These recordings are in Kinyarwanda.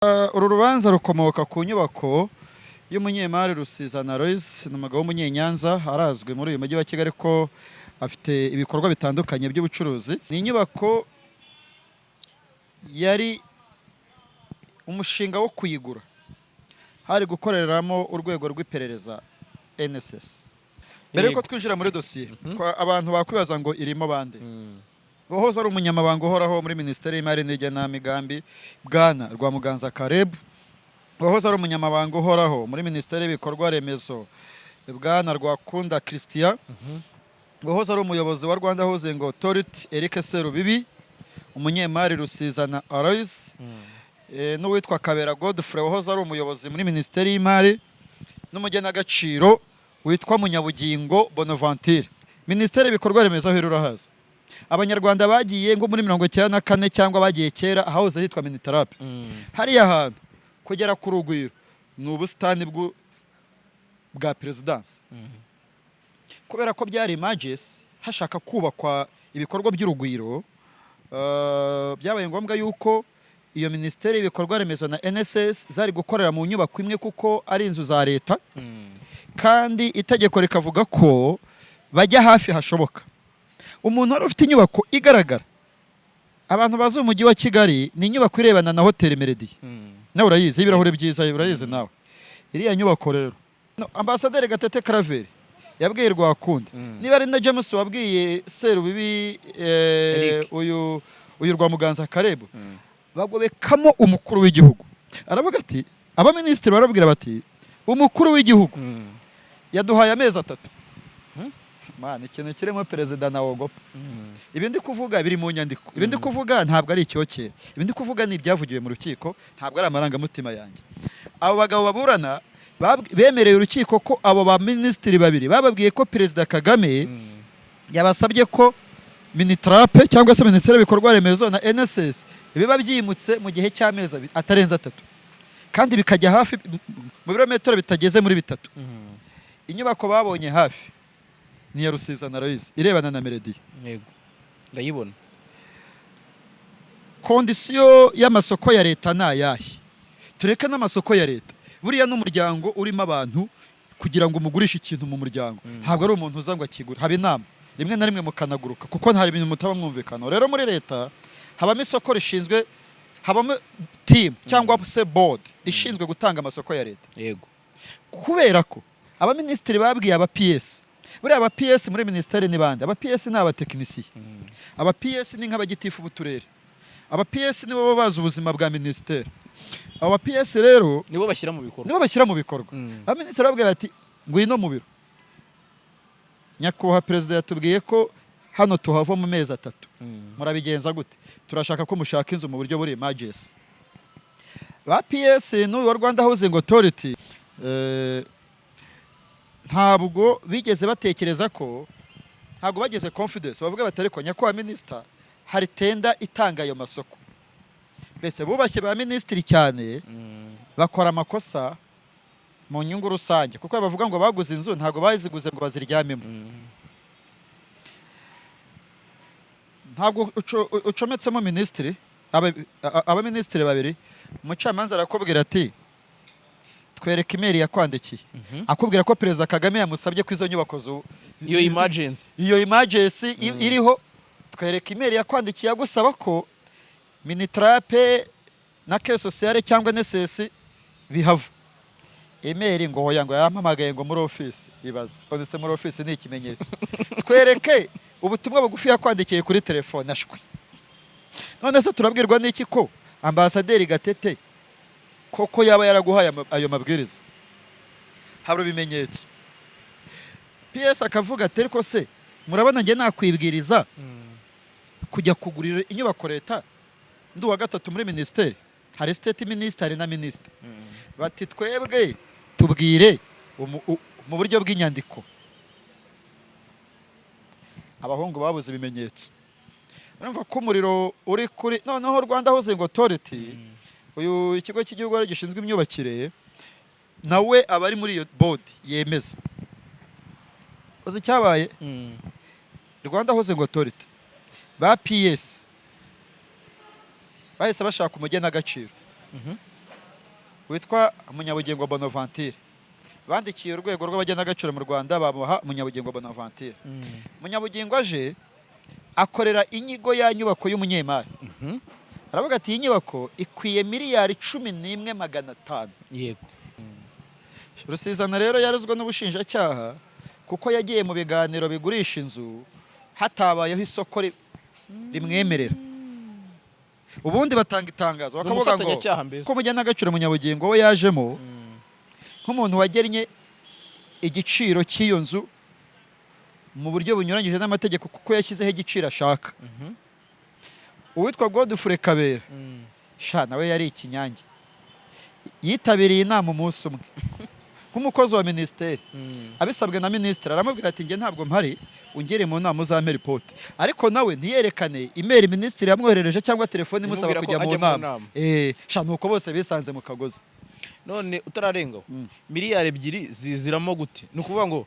Uru rubanza rukomoka ku nyubako y'umunyemari Rusizana Loise, ni umugabo w'umunyenyanza arazwi muri uyu mujyi wa Kigali ko afite ibikorwa bitandukanye by'ubucuruzi. Ni inyubako yari umushinga wo kuyigura, hari gukoreramo urwego rw'iperereza NSS. Mbere yuko twinjira muri dosiye, abantu bakwibaza ngo irimo bande. Wahoze ari umunyamabanga uhoraho muri Minisiteri y'Imari n'Igenamigambi Bwana Rwamuganza Caleb, wahoze ari umunyamabanga uhoraho muri Minisiteri y'Ibikorwa Remezo Bwana Rwakunda Christian, wahoze ari umuyobozi wa Rwanda Housing Authority Eric Serubibi, umunyemari Rusizana Loise, n'uwitwa Kabera Godfrey wahoze ari umuyobozi muri Minisiteri y'Imari n'umugenagaciro witwa Munyabugingo Bonaventure. Minisiteri y'Ibikorwa Remezo aho irahaza. Abanyarwanda bagiye ngo muri 1994 cyangwa bagiye kera ahahoze hitwa Minitarape. Hariya hantu kugera ku rugwiro ni ubusitani bwa perezidansi. Kubera ko byari emergency hashaka kubakwa ibikorwa by'urugwiro, byabaye ngombwa yuko iyo Minisiteri y'Ibikorwa Remezo na NSS zari gukorera mu nyubako imwe kuko ari inzu za leta, kandi itegeko rikavuga ko bajya hafi hashoboka. Umuntu wari ufite inyubako igaragara, abantu bazi umujyi wa Kigali, ni inyubako irebana na Hotel Melody. Nawe urayizi, ibirahure byiza, urayizi nawe. Iriya nyubako rero Ambasaderi Gatete Claver yabwiye Rwakunda, niba ari na James wabwiye Serubibi, uyu Rwamuganza Caleb, bagobekamo umukuru w'igihugu. Aravuga ati abaminisitiri barabwira bati umukuru w'igihugu yaduhaye amezi 3. Man, ikintu kirimo perezida na wogopa. Ibi ndi kuvuga biri mu nyandiko. Ibi ndi kuvuga ntabwo ari icyokere. Ibi ndi kuvuga ni ibyavugiwe mu rukiko, ntabwo ari amarangamutima yanjye. Abo bagabo baburana bemereye urukiko ko abo ba minisitiri babiri bababwiye ko Perezida Kagame yabasabye ko Minitarape cyangwa se Minisiteri y'Ibikorwa Remezo na NSS biba byimutse mu gihe cy'amezi atarenze 3, kandi bikajya hafi mu birometero bitageze muri 3. Inyubako babonye hafi ni ya Rusizana Loise irebana na Melody. Yego, ndayibona. Kondisiyo y'amasoko ya leta nayahe? Tureke n'amasoko ya leta, buriya n'umuryango urimo abantu kugira ngo umugurishe ikintu mu muryango, ntabwo ari umuntu uza ngo akigura. Haba inama rimwe na rimwe mukanaguruka kuko ntari ibintu mutaba mwumvikana. Rero muri leta habamo isoko rishinzwe, habamo team cyangwa se board ishinzwe gutanga amasoko ya leta. Yego, kubera ko abaminisitiri babwiye aba PS, buriya aba PS muri minisiteri ni bande? Aba PS ni abatekinisiye. Aba PS ni nk'abagitifu b'uturere. Aba PS nibo baba bazi ubuzima bwa minisiteri. Aba PS rero nibo bashyira mu bikorwa. Nibo bashyira mu bikorwa. Abaminisitiri babwiye bati ngwino mu biro. Nyakubahwa Perezida yatubwiye ko hano tuhava mu mezi 3. Murabigenza gute? Turashaka ko mushaka inzu mu buryo buri emergency. Ba PS n'uyu wa Rwanda Housing Authority ntabwo bigeze batekereza ko, ntabwo bageze confidence, bavuga batari ko nyakubahwa minisita hari tenda itanga ayo masoko. Bese bubashye ba minisitiri cyane bakora amakosa mu nyungu rusange, kuko bavuga ngo baguze inzu ntabwo baziguze ngo baziryamemo. Ntabwo ucometsemo minisitiri, aba minisitiri babiri, umucamanza arakubwira ati twereka email yakwandikiye, akubwira ko Perezida Kagame yamusabye ko izo nyubako iyo emergency iriho, twereka email yakwandikiye agusaba ko Minitarape na Caisse Sociale cyangwa NSS bihava. Email ngo hoya ngo yampamagaye ngo muri office. Ibaza onese muri office ni ikimenyetso. Twereke ubutumwa bugufi yakwandikiye kuri telefone ashwi. None se turabwirwa n'iki ko Ambasaderi Gatete koko yaba yaraguhaye ayo mabwiriza? Habura ibimenyetso. PS akavuga ati ko se murabona nge nakwibwiriza kujya kugurira inyubako leta ndu wa 3 muri ministeri, hari state minister na minister. Bati twebwe tubwire mu buryo bw'inyandiko. Abahungu babuze ibimenyetso. Urumva ko umuriro uri kuri noneho Rwanda Housing Authority, uyu ikigo cy'igihugu gishinzwe imyubakire, nawe abari muri iyo board yemeza. Uzi cyabaye? Rwanda Housing Authority ba PS bahise bashaka umugenagaciro. witwa Munyabugingo Bonaventure. Bandikiye urwego rw'abagenagaciro mu Rwanda bamuha Munyabugingo Bonaventure. Munyabugingo aje akorera inyigo ya nyubako y'umunyemari. Aravuga ati iyi nyubako ikwiye miliyari 11,500. Yego. Rusizana rero yarazwe n'ubushinjacyaha kuko yagiye mu biganiro bigurisha inzu hatabayeho isoko rimwemerera. Ubundi batanga itangazo bakavuga ngo ko umugenagaciro Munyabugingo we yajemo nk'umuntu wagennye igiciro cy'iyo nzu mu buryo bunyuranyije n'amategeko kuko yashyizeho igiciro ashaka. Uwitwa Godfrey Kabera nawe yari ikinyange, yitabiriye inama umunsi umwe nk'umukozi wa minisiteri, abisabwe na minisitiri. Aramubwira ati njye ntabwo mpari, ungere mu nama uzampe ripoti. Ariko nawe ntiyerekane imeri minisitiri yamwoherereje cyangwa telefone imusaba kujya mu nama. Nuko bose bisanze mu kagozi. None utararengaho miliyari 2 ziziramo gute? Ni ukuvuga ngo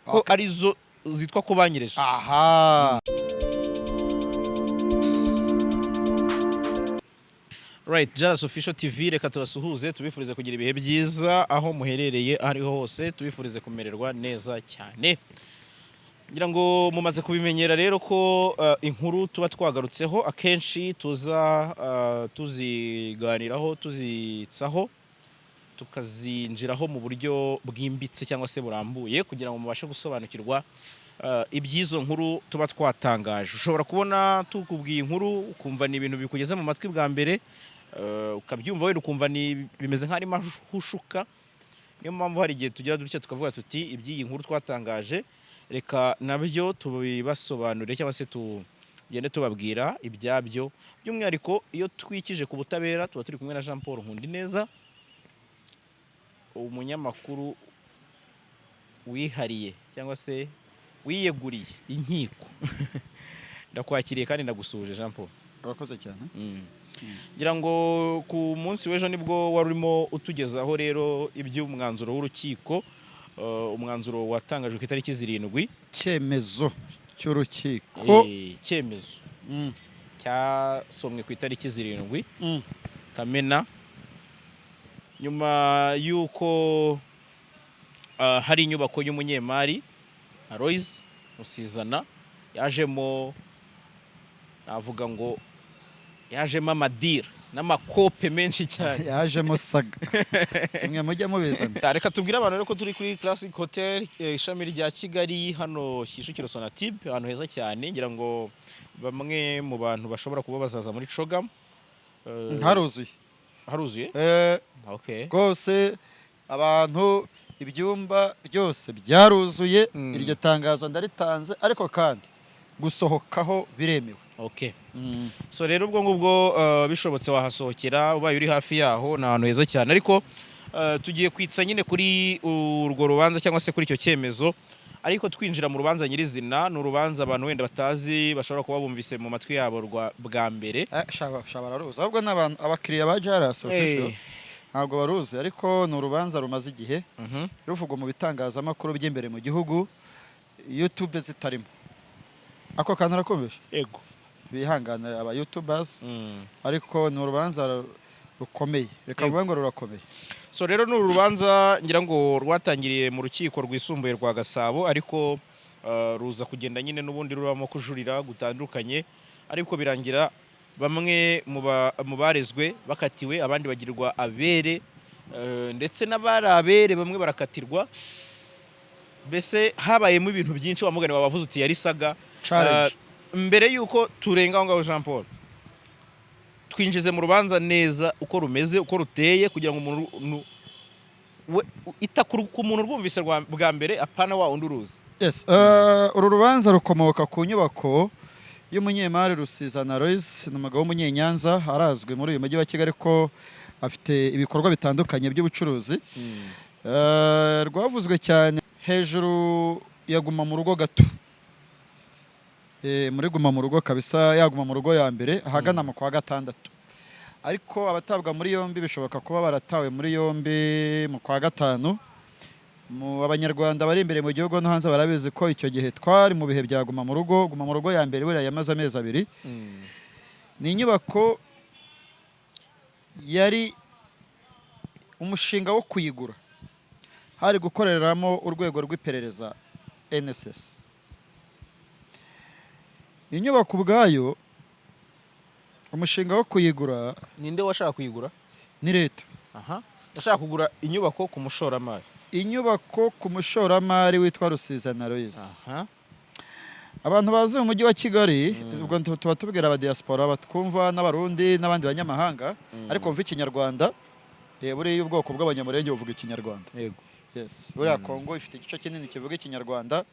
ko arizo zitwa ko banyireje. Right, Jalas Official TV, reka tubasuhuze, tubifurize kugira ibihe byiza aho muherereye ariho hose, tubifurize kumererwa neza cyane. Ngira ngo mumaze kubimenyera rero ko inkuru tuba twagarutseho akenshi tuza tuziganiraho, tuzitsaho, tukazinjiraho mu buryo bwimbitse cyangwa se burambuye kugira ngo mubashe gusobanukirwa ibyizo nkuru tuba twatangaje. Ushobora kubona tukubwiye inkuru ukumva ni ibintu bikugeze mu matwi bwa mbere, ukabyumva wenda ukumva ni bimeze nk'ari mahushuka. Niyo mpamvu hari igihe tugira dutya tukavuga tuti iby'iyi nkuru twatangaje reka nabyo tubibasobanurire cyangwa se tugende tubabwira ibyabyo. By'umwihariko iyo twikije ku butabera tuba turi kumwe na Jean Paul Nkundineza, umunyamakuru wihariye cyangwa se wiyeguriye inkiko. Ndakwakiriye kandi ndagusuje Jean Paul. Urakoze cyane. Ngira ngo ku munsi w'ejo nibwo wari urimo utugezaho rero iby'umwanzuro w'urukiko, umwanzuro watangajwe ku itariki 7. Cyemezo cy'urukiko. Cyemezo cyasomwe ku itariki 7 Kamena, nyuma yuko hari inyubako y'umunyemari Aloys Rusizana yajemo, navuga ngo yajemo amadira n'amakope menshi cyane. Yajemo saga. Simwe mujya mubizana. Reka tubwire abantu rero ko turi kuri Classic Hotel, ishami rya Kigali hano Kicukiro Sonatube, ahantu heza cyane. Ngira ngo bamwe mu bantu bashobora kuba bazaza muri Chogam. Haruzuye? Okay. Rwose abantu ibyumba byose byaruzuye. Iryo tangazo ndaritanze, ariko kandi gusohokaho biremewe. Okay. So rero ubwo ngubwo bishobotse wahasohokera ubaye uri hafi yaho, na ahantu heza cyane. Ariko tugiye kwitsa nyine kuri urwo rubanza cyangwa se kuri icyo cyemezo, ariko twinjira mu rubanza nyirizina. Ni urubanza abantu wenda batazi, bashobora kuba bumvise mu matwi yabo bwa mbere. Shabara ruzi, ahubwo n'abantu abakiriya ba Jalas Official ntabwo baruzi, ariko ni urubanza rumaze igihe ruvugwa mu bitangazamakuru by'imbere mu gihugu, YouTube zitarimo. Ako kantu rakomeje. Yego. Bihangana aba YouTubers, ariko ni urubanza rukomeye. Reka mvuga ngo rurakomeye. So rero ni urubanza ngira ngo rwatangiriye mu rukiko rwisumbuye rwa Gasabo, ariko ruza kugenda nyine n'ubundi ruramo kujurira gutandukanye, ariko birangira bamwe mu barezwe bakatiwe, abandi bagirwa abere, ndetse n'abari abere bamwe barakatirwa. Mbese habayemo ibintu byinshi. Wamugane wabavuze uti yari saga. Mbere yuko turenga ngaho Jean Paul, twinjize mu rubanza neza uko rumeze, uko ruteye, kugira ngo umuntu ita ku muntu rwumvise bwa mbere apana wa undi uruzi. Yes, uru rubanza rukomoka ku nyubako y'umunyemari Rusizana Aloys, n'umugabo w'umunyenyanza, arazwi muri uyu mujyi wa Kigali ko afite ibikorwa bitandukanye by'ubucuruzi. Rwavuzwe cyane hejuru yaguma mu rugo gato. Muri guma mu rugo kabisa, yaguma mu rugo ya mbere ahagana mu kwa gatandatu. Ariko abatabwa muri yombi bishoboka kuba baratawe muri yombi mu kwa gatanu. Mu abanyarwanda bari imbere mu gihugu no hanze barabizi ko icyo gihe twari mu bihe bya guma mu rugo ya mbere buriya yamaze amezi 2. Ni inyubako yari umushinga wo kuyigura hari gukoreramo urwego rw'iperereza NSS. Inyubako ubwayo umushinga wo kuyigura ninde washaka kuyigura? ni leta. Aha, ndashaka kugura inyubako ku mushoramari. Inyubako ku mushoramari witwa Rusizana Loise. Aha. Abantu bazi mu mujyi wa Kigali ubwo tuba tubwira aba diaspora batwumva n'abarundi n'abandi banyamahanga ariko mva ikinyarwanda buriya ubwoko bw'abanyamurenge buvuga ikinyarwanda. Yego. Yes, buriya Kongo ifite igice kinini kivuga ikinyarwanda,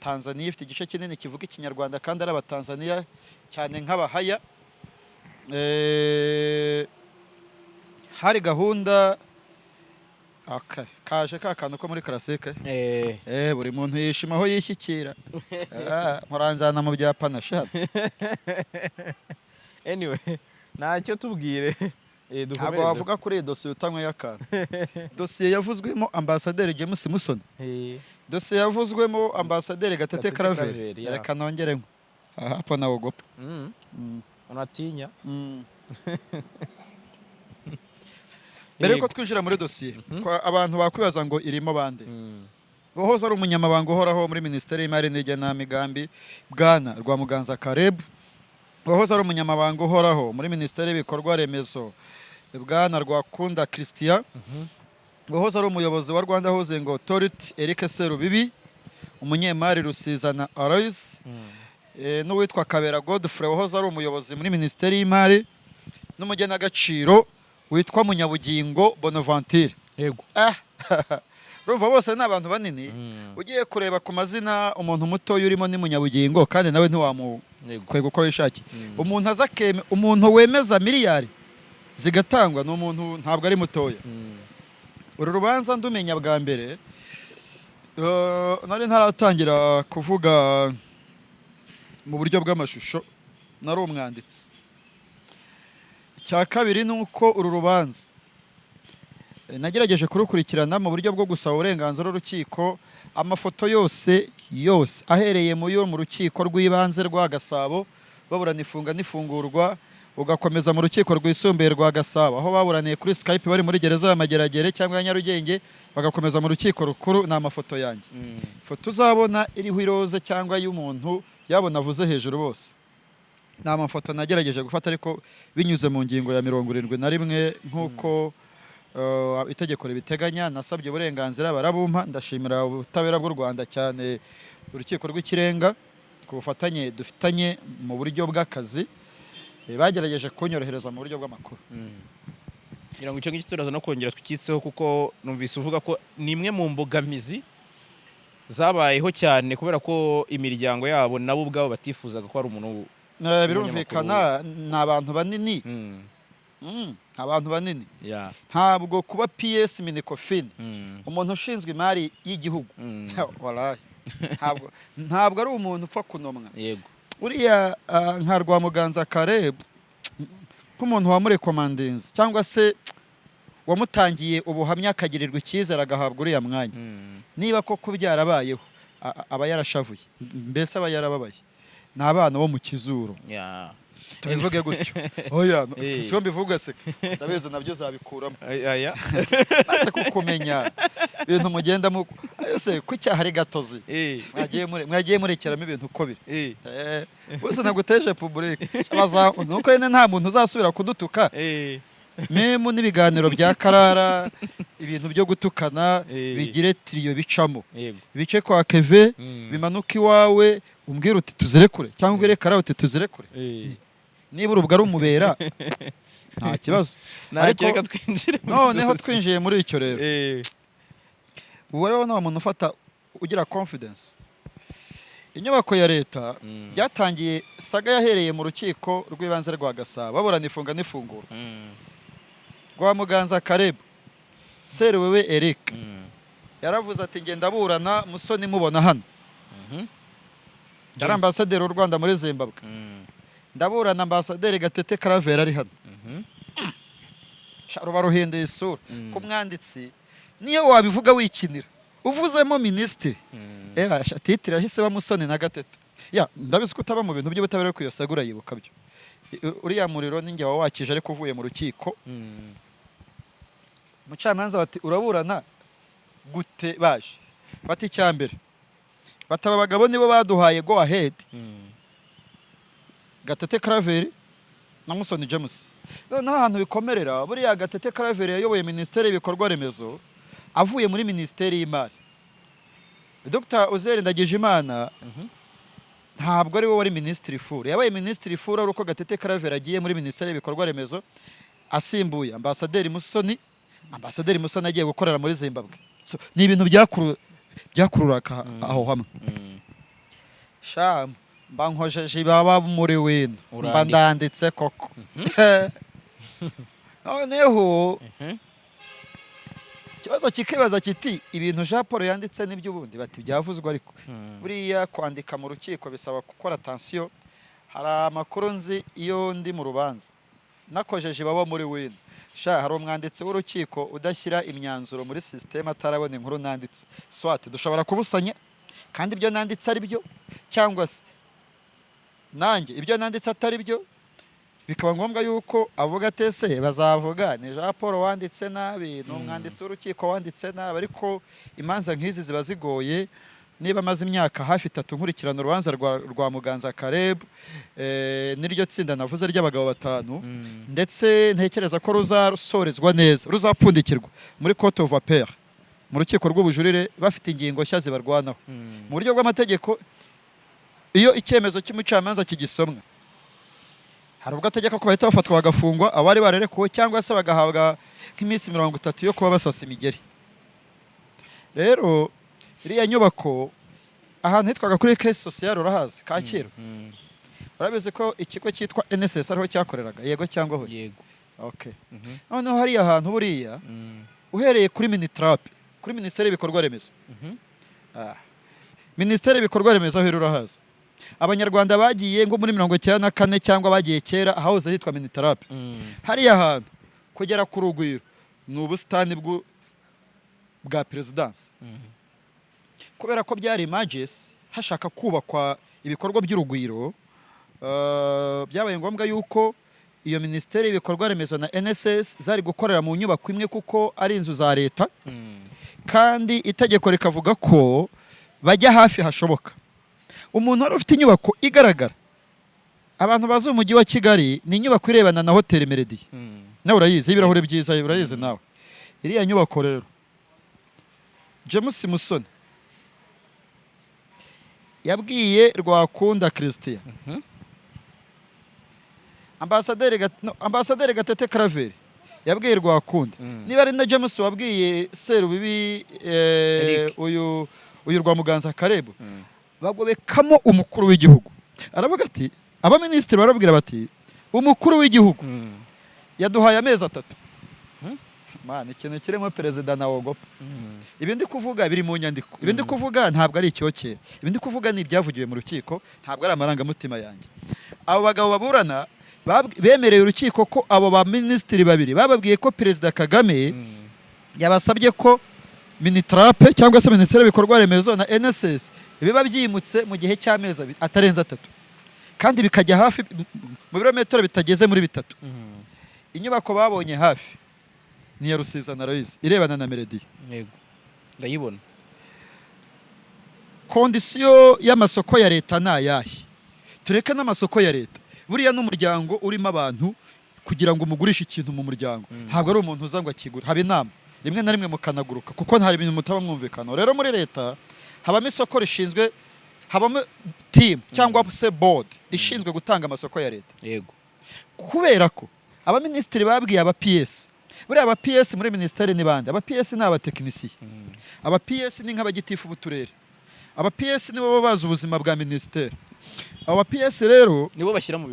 Tanzania ifite igice kinini kivuga ikinyarwanda kandi ari abatanzania cyane nk'abahaya. Hari gahunda kaje ka kantu ko muri karasike buri muntu yishima aho yishyikira muranzana mu byapa nashaka. Anyway, ntacyo tubwire. Ntabwo wavuga kuri iyi dosiye utanyweye akantu. Dosiye yavuzwemo ambasaderi James Musoni, dosiye yavuzwemo ambasaderi Gatete Claver. Reka nongeremo hapo na ogopa unatinya. Mbere yuko twinjira muri dosiye abantu bakwibaza ngo irimo bande. Uwahoze ari umunyamabanga uhoraho muri Minisiteri y'Imari n'Igenamigambi Bwana Rwamuganza Caleb, uwahoze ari umunyamabanga uhoraho muri Minisiteri y'Ibikorwa Remezo Bwana Rwakunda Christian, uwahoze ari umuyobozi wa Rwanda Housing Authority Eric Serubibi, umunyemari Rusizana Aloise, n'uwitwa Kabera Godfrey wahoze ari umuyobozi muri Minisiteri y'Imari n'umugenagaciro witwa Munyabugingo Bonaventure. Yego. Rumva bose ni abantu banini. Ugiye kureba ku mazina umuntu muto urimo ni Munyabugingo kandi nawe ntiwamukwega uko wishakiye. Umuntu azakeme umuntu wemeza miliyari zigatangwa n'umuntu ntabwo ari mutoya. Uru rubanza ndumenya bwa mbere nari ntaratangira kuvuga mu buryo bw'amashusho, nari umwanditsi. Icya kabiri ni uko uru rubanza nagerageje kurukurikirana mu buryo bwo gusaba uburenganzira urukiko, amafoto yose ahereye mu rukiko rw'ibanze rwa Gasabo baburana ifunga n'ifungurwa, ugakomeza mu rukiko rwisumbuye rwa Gasabo aho baburaniye kuri Skype bari muri gereza ya Mageragere cyangwa ya Nyarugenge, bagakomeza mu rukiko rukuru. Ni amafoto yanjye. Foto uzabona iriho iroze cyangwa y'umuntu yabona avuze hejuru bose ni amafoto nagerageje gufata ariko binyuze mu ngingo ya 71 nk'uko itegeko ribiteganya. Nasabye uburenganzira barabumpa. Ndashimira ubutabera bw'u Rwanda cyane urukiko rw'ikirenga ku bufatanye dufitanye mu buryo bw'akazi, bagerageje kunyorohereza mu buryo bw'amakuru. Ngira ngo icyo ngicyo turaza no kongera twikitseho kuko numvise uvuga ko ni imwe mu mbogamizi zabayeho cyane kubera ko imiryango yabo nabo ubwabo batifuzaga ko ari umuntu. Birumvikana ni abantu banini. Abantu banini. Ntabwo kuba PS Minicofin umuntu ushinzwe imari y'igihugu ntabwo ari umuntu upfa kunomwa. Yego. Uriya nka Rwamuganza Caleb nk'umuntu wamurekomandinze cyangwa se wamutangiye ubuhamya akagirirwa icyizere agahabwa uriya mwanya, niba koko byarabayeho aba yarashavuye, mbese aba yarababaye. Ni abana bo mu kizuru. Tubivuge gutyo. Oya, siyo mbivuga se. Ndabizi nabyo zabikuramo. Base kukumenya ibintu mugenda mu se ku cyaha ari gatozi. Mwagiye murekeramo ibintu uko biri. Bose naguteje public. Nuko yene nta muntu uzasubira kudutuka. Memu n'ibiganiro bya Karara, ibintu byo gutukana bigire trio bicamo. Bice kwa Keve, bimanuka iwawe umbwira uti tuzirekure cyangwa ubwire Karara uti tuzirekure. Niba urubwa ari umubera nta kibazo. Ariko reka twinjire. Noneho twinjiye muri icyo rero. Ubu rero ni umuntu ufata ugira confidence. Inyubako ya leta byatangiye saga yahereye mu rukiko rw'ibanze rwa Gasabo baburana ifunga n'ifunguro. Rwamuganza Caleb, Seruwewe Eric yaravuze ati ngenda burana Musoni mubona hano. Dara ambasaderi w'u Rwanda muri Zimbabwe. Ndaburana ambasaderi Gatete Claver ari hano. Sharuba ruhinduye isura. Ku mwanditsi niyo wabivuga wikinira. Uvuzemo minisitiri. Titira hise bamusoni na Gatete. Ndabizi ko utaba mu bintu by'ubutabera ko yosagura yibuka byo. Uriya muriro ninjye wakije ariko uvuye mu rukiko. umucamanza bati uraburana gute baje bati icyambere bataba abagabo nibo baduhaye go ahead Gatete Claver na Musoni James noneho ahantu bikomerera buriya Gatete Claver yayoboye Minisiteri y'Ibikorwa Remezo avuye muri Minisiteri y'Imari. Dr Uzel Ndagijimana ntabwo ari we wari Minisitiri Furu, yabaye Minisitiri Furu ari uko Gatete Claver agiye muri Minisiteri y'Ibikorwa Remezo asimbuye Ambasaderi Musoni. Ambasaderi Musoni agiye gukorera muri Zimbabwe. So, ni ibintu byakururaka aho hamwe. Sham mba nkojeje baba muri wino mba ndanditse koko. Noneho ikibazo kikibaza kiti ibintu Jean Paul yanditse n'iby'ubundi bati byavuzwe ariko buriya kwandika mu rukiko bisaba gukora attention. Hari amakuru nzi iyo ndi mu rubanza nakojeje baba muri wino hari umwanditsi w'urukiko udashyira imyanzuro muri system atarabona inkuru nanditse swate dushobora kubusanya kandi ibyo nanditse ari byo cyangwa se nanjye ibyo nanditse atari byo bikaba ngombwa yuko avuga tese bazavuga ni Jean Paul wanditse nabi n'umwanditsi w'urukiko wanditse nabi. Ariko imanza nk'izi ziba zigoye. Niba maze imyaka hafi 3 nkurikirana urubanza rwa Muganza Caleb n'iryo tsinda navuze ry'abagabo 5 ndetse ntekereza ko ruzasorezwa neza ruzapfundikirwa muri Court of Appeal mu rukiko rw'ubujurire bafite ingingo nshya zibarwanaho mu buryo bw'amategeko. Iyo icyemezo cy'umucamanza kigisomwa hari ubwo ategeka ko bahita bafatwa bagafungwa abari barerekuwe cyangwa se bagahabwa nk'iminsi 30 yo kuba basasa imigeri. Rero iriya nyubako ahantu hitwaga kuri Caisse Sociale urahazi Kacyiru. Urabizi ko ikigo cyitwa NSS ariho cyakoreraga yego cyangwa ho? Yego. Okay. Noneho hari ahantu buriya uhereye kuri Minitrap kuri Minisiteri y'Ibikorwa Remezo. Minisiteri y'Ibikorwa Remezo aho urahazi. Abanyarwanda bagiye ngo muri 1994 cyangwa bagiye kera ahahoze hitwa Minitrap. Hari ahantu kugera ku rugwiro ni ubusitani bwa Presidence. Kubera ko byari images hashaka kubakwa ibikorwa by'urugwiro byabaye ngombwa yuko iyo Minisiteri y'Ibikorwa Remezo na NSS zari gukorera mu nyubako imwe kuko ari inzu za leta kandi itegeko rikavuga ko bajya hafi hashoboka. Umuntu wari ufite inyubako igaragara abantu bazi umujyi wa Kigali ni inyubako irebana na Hotel Melody nawe urayizi ibirahure byiza urayizi nawe. Iriya nyubako rero James Musoni yabwiye Rwakunda Christian Ambasaderi Gatete Claver yabwiye Rwakunda niba ari na James wabwiye Serubibi uyu rwa Muganza Caleb bagobekamo umukuru w'igihugu. Aravuga ati abaminisitiri barabwira bati umukuru w'igihugu yaduhaye amezi 3. Man ikintu kirimo perezida na ogopa. Ibi ndi kuvuga biri mu nyandiko. Ibi ndi kuvuga ntabwo ari icyokere. Ibi ndi kuvuga ni ibyavugiwe mu rukiko ntabwo ari amarangamutima yanjye. Abo bagabo baburana bemereye urukiko ko abo ba minisitiri babiri bababwiye ko Perezida Kagame yabasabye ko Minitrap cyangwa se Minisiteri y'Ibikorwa Remezo na NSS biba byimutse mu gihe cy'amezi atarenze 3 kandi bikajya hafi mu birometero bitageze muri 3. Inyubako babonye hafi ni ya Rusiza na Royce irebana na Melody. Yego ndayibona. Kondisiyo y'amasoko ya leta nayahe tureke n'amasoko ya leta buriya n'umuryango urimo abantu kugira ngo umugurishe ikintu mu muryango ntabwo ari umuntu uzangwa kigura haba inama rimwe na rimwe mukanaguruka kuko ntari ibintu mutaba mwumvikana. Rero muri leta habamo isoko rishinzwe habamo team cyangwa se board ishinzwe gutanga amasoko ya leta. Yego. Kubera ko abaminisitiri babwiye aba PS buriya aba PS muri minisiteri ni bande? Aba PS ni abatekinisiye. Aba PS ni nk'abagitifu b'uturere. Aba PS nibo baba bazi ubuzima bwa minisiteri. Aba PS rero nibo bashyira mu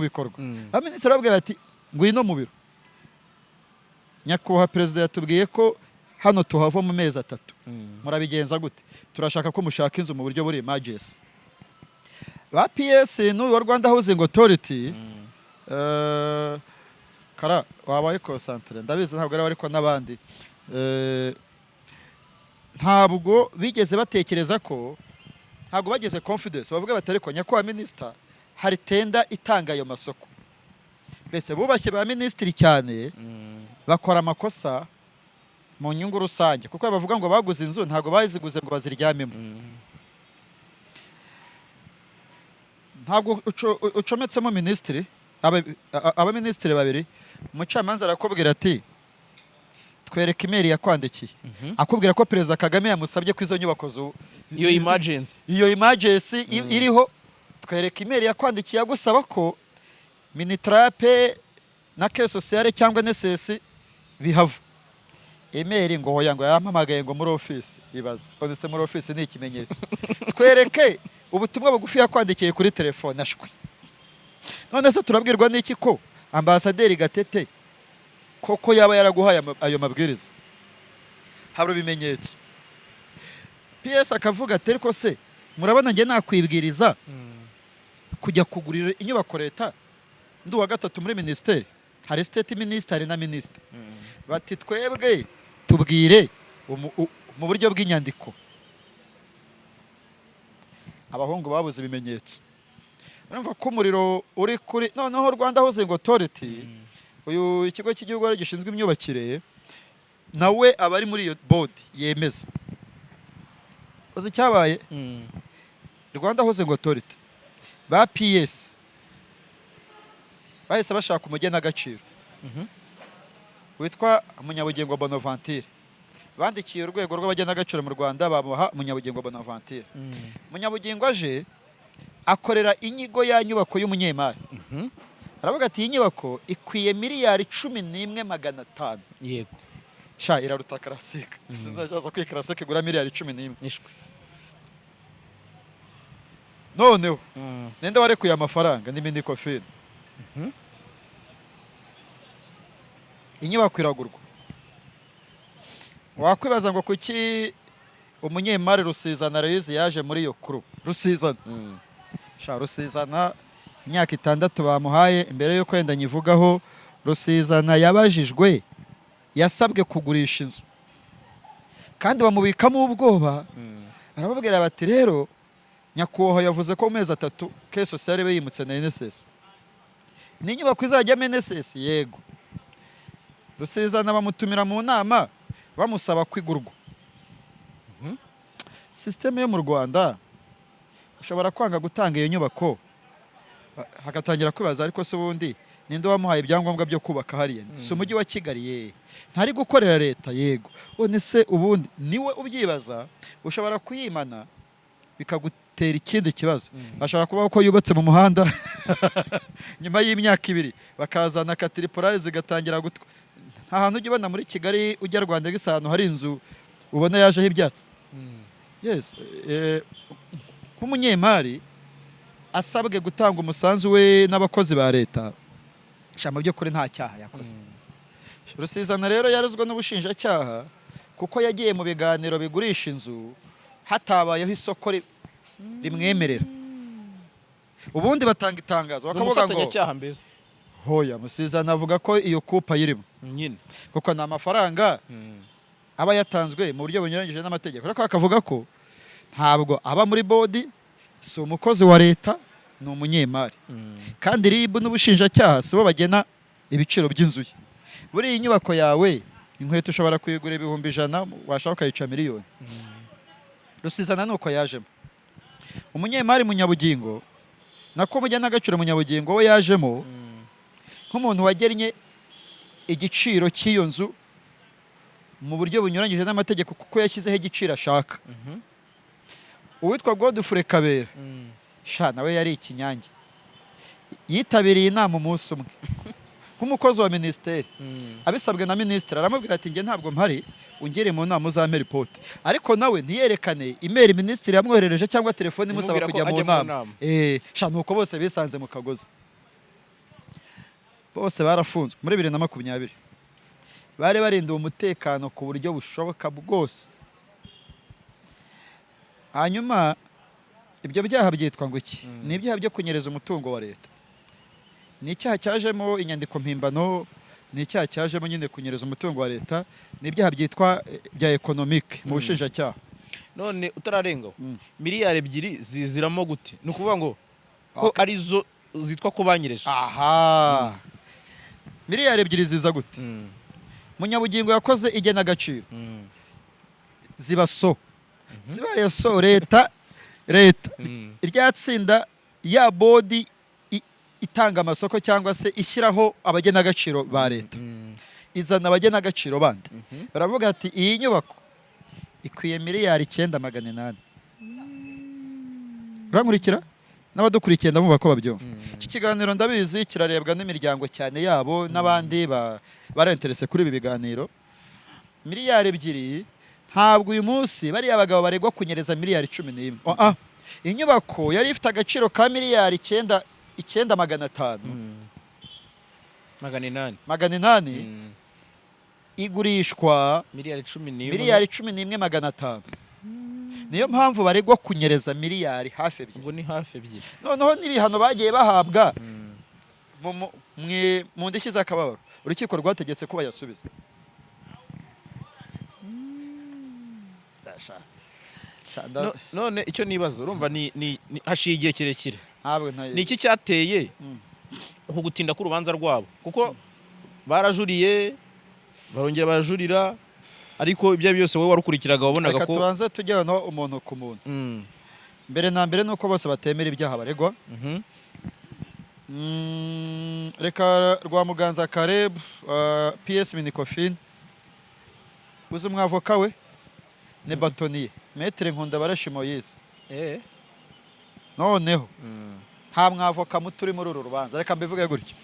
bikorwa. Abaminisitiri babwiye bati ngwino mu biro. Nyakubahwa perezida yatubwiye ko hano tuhava mu mezi 3. Murabigenza gute? Turashaka ko mushaka inzu mu buryo buri images. Ba PS n'uyu wa Rwanda Housing Authority kara wabaye concentrate ndabizi ntabwo ari ariko n'abandi ntabwo bigeze batekereza ko ntabwo bageze confidence bavuga batari ko nyakubahwa minister hari tenda itanga ayo masoko. Bese bubashye ba ministeri cyane bakora amakosa mu nyungu rusange kuko bavuga ngo baguze inzu ntabwo baziguze ngo baziryamemo. Ntabwo ucometsemo minisitiri abaminisitiri babiri umucamanza arakubwira ati twereke imeri yakwandikiye akubwira ko Perezida Kagame yamusabye ko izo nyubako iyo emergency iriho twereke imeri yakwandikiye agusaba ko minitrape na caisse sociale cyangwa NSS bihava. Emeri ngo hoya ngo yampamagaye ngo muri office ibaza onese muri office ni ikimenyetso twereke ubutumwa bugufi yakwandikiye kuri telefone ashwi. None se turabwirwa n'iki ko ambasaderi Gatete koko yaba yaraguhaye ayo mabwiriza? Habura ibimenyetso. PS akavuga ati ariko se murabona nge nakwibwiriza kujya kugurira inyubako leta ndi wa gatatu muri ministeri, hari state minister na minister. Bati twebwe tubwire mu buryo bw'inyandiko. Abahungu babuze ibimenyetso. Urumva ko umuriro uri kuri noneho Rwanda Housing Authority uyu ikigo cy'igihugu gishinzwe imyubakire nawe abari muri iyo board yemeza. Uzi cyabaye Rwanda Housing Authority ba PS bahise bashaka umugena agaciro witwa Munyabugingo Bonaventure. Bandikiye urwego rw'abagena agaciro mu Rwanda bamuha Munyabugingo Bonaventure. Munyabugingo aje akorera inyigo ya nyubako y'umunyemari. Aravuga ati inyubako ikwiye miliyari 11,500. Yego. Sha iraruta classic. Sinzaza kwi classic igura miliyari 11. Nishwe. Noneho nende warekuye amafaranga n'ibindi kofine. Inyubako iragurwa. Wakwibaza ngo kuki umunyemari Rusizana Aloyizi yaje muri iyo kuru. Rusizana. Sha Rusizana imyaka 6 bamuhaye imbere yo kwenda nyivugaho. Rusizana yabajijwe yasabwe kugurisha inzu kandi bamubikamo ubwoba. Arababwira bati rero nyakubahwa yavuze ko mu mezi 3 caisse sociale be yimutse na NSS. Ni inyubako izajyamo NSS? Yego. Rusizana bamutumira mu nama bamusaba kwigurwa. System yo mu Rwanda ushobora kwanga gutanga iyo nyubako hagatangira kwibaza ariko se ubundi ninde wamuhaye ibyangombwa byo kubaka hariya? Si umujyi wa Kigali ye ntari gukorera leta? Yego. One se ubundi niwe ubyibaza ushobora kuyimana bikagutera ikindi kibazo. Bashobora kubaho ko yubatse mu muhanda nyuma y'imyaka 2 bakazana katiripolari zigatangira gutwa. Nta hantu ujya ubona muri Kigali ujya Rwanda gisano hari inzu ubona yajeho ibyatsi. Yes. Nk'umunyemari asabwe gutanga umusanzu we n'abakozi ba leta shama byo kuri nta cyaha yakoze. Rusizana rero yarazwe n'ubushinjacyaha kuko yagiye mu biganiro bigurisha inzu hatabayeho isoko rimwemerera. Ubundi batanga itangazo bakavuga ngo cyaha mbese hoya Rusizana avuga ko iyo kupa yirimo nyine kuko na amafaranga aba yatanzwe mu buryo bunyuranyije n'amategeko. Ariko akavuga ko ntabwo aba muri body, si umukozi wa leta, ni umunyemari. Kandi RIB n'ubushinjacyaha sibo bagena ibiciro by'inzu ye. Buri iyi nyubako yawe inkweto ushobora kuyigura 100,000 washaka ukayica miliyoni. Rusizana nuko yajemo. Umunyemari Munyabugingo nako mujyana agaciro Munyabugingo we yajemo nk'umuntu wagernye igiciro cy'iyo nzu mu buryo bunyuranyije n'amategeko kuko yashyizeho igiciro ashaka. Uwitwa Godfrey Kabera sha nawe yari ikinyange yitabiriye inama umunsi umwe nk'umukozi wa ministeri abisabwe na ministeri. Aramubwira ati nge ntabwo mpari ungere mu nama uzampe report. Ariko nawe ntiyerekane email ministeri yamwoherereje cyangwa telefone imusaba kujya mu nama. Sha nuko bose bisanze mu kagozi. Bose barafunzwe muri 2020. Bari barinda umutekano ku buryo bushoboka bwose. Hanyuma ibyo byaha byitwa ngo iki? Ni ibyaha byo kunyereza umutungo wa leta. Ni icyaha cyajemo inyandiko mpimbano, ni icyaha cyajemo nyine kunyereza umutungo wa leta, ni ibyaha byitwa bya economic mu bushinjacyaha. None utararengaho miliyari 2 ziziramo gute? Ni ukuvuga ngo ko arizo zitwa ko banyereje. Aha. Miliyari 2 ziza gute? Munyabugingo yakoze igenagaciro Mm. ziba so zibaye so leta irya tsinda ya bodi itanga amasoko cyangwa se ishyiraho abagenagaciro ba leta izana abagenagaciro bandi baravuga ati iyi nyubako ikwiye miliyari 9,800. urankurikira n'abadukurikiye ndamubaka ko babyumva. Iki kiganiro ndabizi kirarebwa n'imiryango cyane yabo n'abandi barenterese kuri ibi biganiro. Miliyari 2 ntabwo uyu munsi bariya abagabo baregwa kunyereza miliyari 11. Inyubako yari ifite agaciro ka miliyari 9,500. 800 igurishwa miliyari 11,500. Niyo mpamvu baregwa kunyereza miliyari hafi 2. Ubwo ni hafi 2. Noneho n'ibihano bagiye bahabwa mu ndishyi z'akababaro urukiko rwategetse ko bayasubiza. None icyo nibaza urumva ni hashiye igihe kirekire. Ni iki cyateye uko gutinda ku rubanza rwabo? Kuko barajuriye barongera barajurira, ariko ibyo byose wowe warukurikiraga wabonaga ko tubanze tujyana umuntu ku muntu. Mbere na mbere nuko bose batemera ibyaha baregwa. Reka Rwamuganza Caleb, PS Minicofine, uzi umwavoka we ne batoniye Maître Nkundabarashi Moise. Noneho nta mwavoka muto uri muri uru rubanza, reka mbivuge gutyo.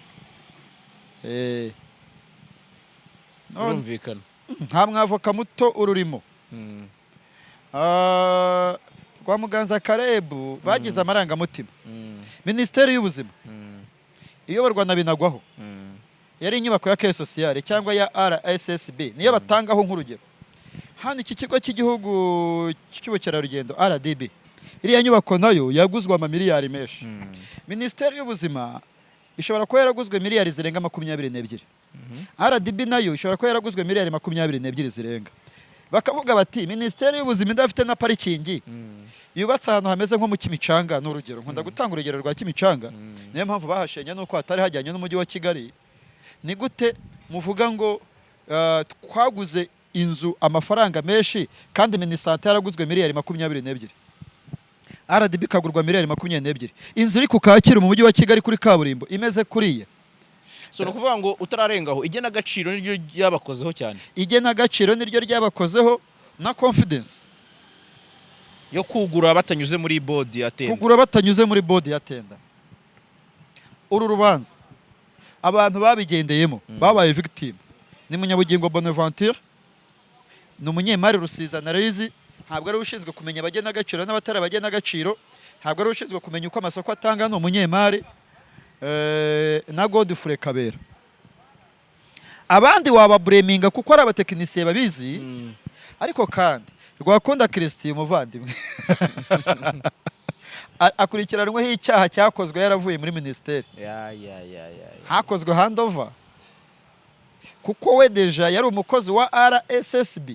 Urumvikana nta mwavoka muto ururimo. Rwamuganza Caleb bagize amarangamutima. Minisiteri y'Ubuzima iyoborwa na Binagwaho yari inyubako ya Caisse Sociale cyangwa ya RSSB, niyo batangaho nk'urugero. Hano iki kigo cy'igihugu cy'ubukerarugendo RDB, iriya nyubako nayo yaguzwe amamiliyari menshi. Minisiteri y'Ubuzima ishobora kuba yaraguzwe miliyari zirenga 22. RDB nayo ishobora kuba yaraguzwe miliyari 22 zirenga. Bakavuga bati Minisiteri y'Ubuzima idafite na parikingi yubatse ahantu hameze nko mu Kimicanga n'urugero. Nkunda gutanga urugero rwa Kimicanga, niyo mpamvu bahashenye nuko hatari hajyanye n'umujyi wa Kigali. Ni gute muvuga ngo twaguze inzu amafaranga menshi kandi Minisante yaraguzwe miliyari 22, RDB kagurwa miliyari 22. Inzu iri ku Kacyiru mu mujyi wa Kigali kuri kaburimbo imeze kuriya. So no kuvuga ngo utararengaho igenagaciro niryo ryabakozeho cyane. Igenagaciro niryo ryabakozeho na confidence yo kugura batanyuze muri bodi ya tenda. Kugura batanyuze muri bodi ya tenda. Uru rubanza abantu babigendeyemo babaye victim. Ni Munyabugingo Bonaventure, ni umunyemari Rusizana Rezi, ntabwo ari ushinzwe kumenya abagenagaciro n'abatari abagenagaciro, ntabwo ari ushinzwe kumenya uko amasoko atanga, no umunyemari na Godfrey Kabera. Abandi wababureminga kuko ari abatekinisiye babizi, ariko kandi Rwakunda Christian umuvandimwe akurikiranweho icyaha cyakozwe yaravuye muri ministeri. Hakozwe handover kuko we deja yari umukozi wa RSSB.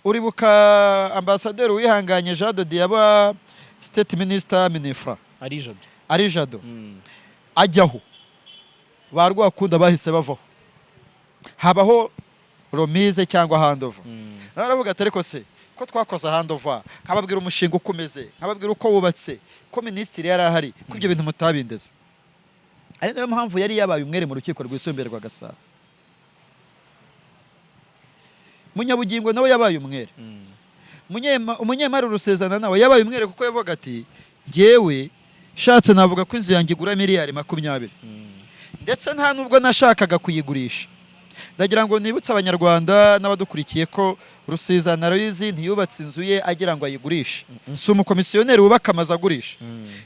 Uribuka ambasaderi wihanganye Jean de Diaba, state minister Minifra ari Jado ajyaho, ba Rwakunda bahise bavaho, habaho romize cyangwa handover. Naravuga ati ariko se ko twakoze handover, nkababwira umushinga ukomeze, nkababwira uko wubatse, ko ministeri yari ahari, ko ibyo bintu mutabindeze. Ari nayo mpamvu yari yabaye umwere mu rukiko rwisumbuye rwa Gasabo. Munyabugingo nawe yabaye umwere. Umunyemari Rusezana nawe yabaye umwere kuko yavuga ati ngewe shatse navuga ko inzu yanjye igura miliyari 20, ndetse nta nubwo nashakaga kuyigurisha. Ndagira ngo nibutse abanyarwanda n'abadukurikiye ko Rusezana Rezi ntiyubatse inzu ye agira ngo ayigurishe. Si umukomisiyoneri wubaka amazu agurisha.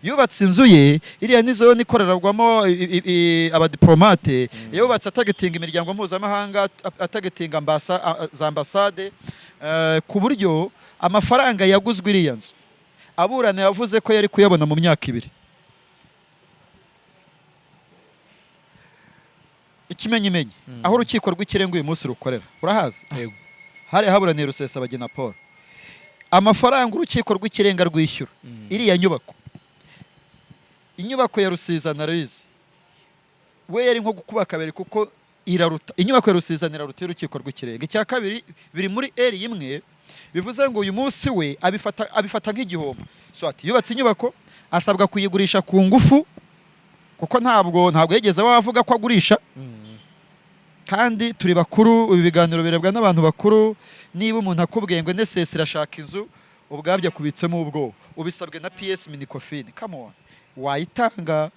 Yubatse inzu ye iriya nizo nikorerwamo abadiplomate, yubatse atagetinga imiryango mpuzamahanga, atagetinga za ambasade, ku buryo amafaranga yaguzwe iriya nzu aburana yavuze ko yari kuyabona mu myaka 2. Ikimenyimenyi aho urukiko rw'ikirenga uyu munsi rukorera urahazi? Hari haburaniye Rusesabagina Paul. Amafaranga urukiko rw'ikirenga rwishyura iriya nyubako, inyubako ya Rusezana Rezi we yari nko gukuba kabiri kuko iraruta inyubako ya Rusizana iraruta y'urukiko rw'ikirenga. Icya kabiri biri muri eri imwe, bivuze ngo uyu munsi we abifata nk'igihombo. So ati yubatse inyubako asabwa kuyigurisha ku ngufu, kuko ntabwo yigeze wavuga ko agurisha. Kandi turi bakuru, ibi biganiro birebwa n'abantu bakuru. Niba umuntu akubwiye ngo NSS irashaka inzu, ubwabyo akubitsemo ubwo ubisabwe na PS Minicofin, come on, wayitanga?